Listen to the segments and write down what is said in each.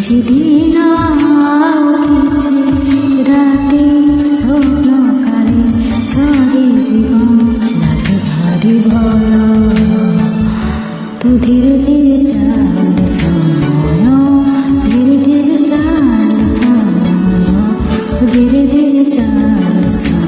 କିଛି ଦିନ ଆଉ କିଛି ରାତି ସ୍ୱପ୍ନ କାଳେ ସରିଯିବ ଲାଗେ ଭାରି ଭୟ ତୁ ଧୀରେ ଧୀରେ ଚାଲେ ସମୟ ଧୀରେ ଧୀରେ ଚାଲେ ସମୟ ତୁ ଧୀରେ ଧୀରେ ଚାଲେ ସମୟ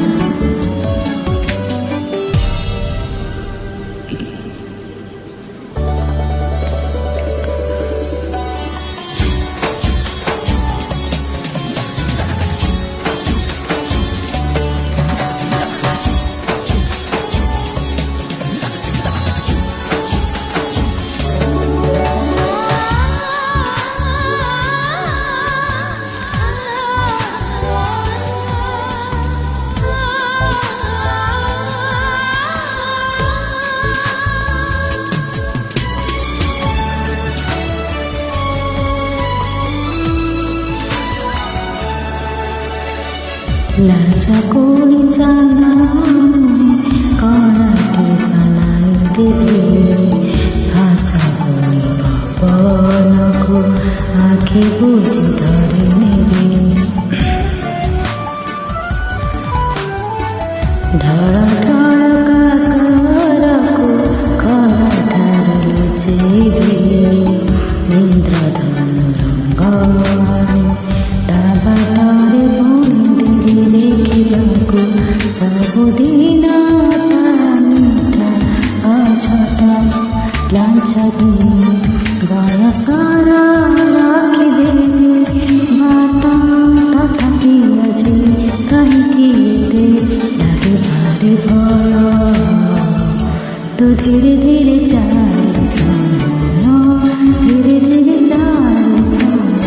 লাজা কোড়ি জানা কড়াটি বানাই দেবে ভাষা বলি পবনকু আখি বুঝি ধরে নেবে ঢড় ঢড় কাকরকু খড়াঠার লুচেইবে ইন্দ্রধনু রঙ্গমাଳି ତା ବାଟରେ ସବୁଦିନ ମିଠା ଅଝଟ ଲାଞ୍ଛବି ବୟସର ରଖିଦେବି ବାଟ ତଥାପି ଆଜି କାହିଁକି ଏତେ ଲାଗେ ଭାରି ଭୟ ତୁ ଧୀରେ ଧୀରେ ଚାଲେ ସମୟ ଧୀରେ ଧୀରେ ଚାଲେ ସମୟ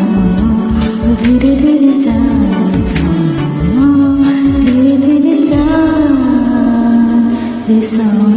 ଧୀରେ ଧୀରେ ଚାଲେ ସମୟ धीरे धीरे चाले समय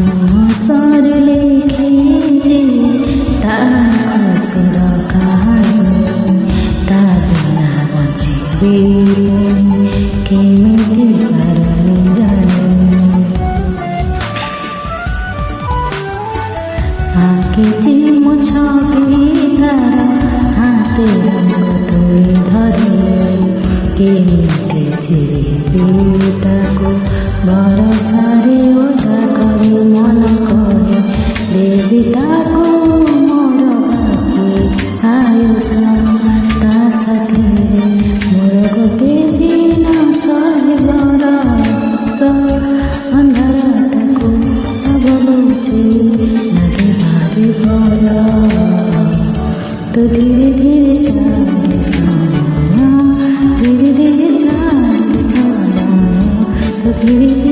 মনসর লেখেছে তা খুশির কাহিনী তা বিনা বঞ্চিবে কেমিতি পারনি জানি আঁকিছি ମୋ ଛବି ତାର ହାତେ ରଙ୍ଗ ତୁଳି ଧରି କେମିତି ଚିରିବି ତାକୁ ବରଷାରେ ଓଦା କରି ମନ କରେ ଦେବି ତାକୁ ମୋର ବାକି ଆୟୁଷ ତା ସାଥିରେ ମୋର ଗୋଟେ ଦିନ ଶହେ ବରଷ ଅନ୍ଧାର ତାକୁ ଅବଲୁଚି ଲାଗେ ଭାରି ଭୟ ତୁ ଧୀରେ ଧୀରେ ଚାଲେ ସମୟ ଧୀରେ ଧୀରେ ଚାଲେ ସମୟ ତୁ ଧୀରେ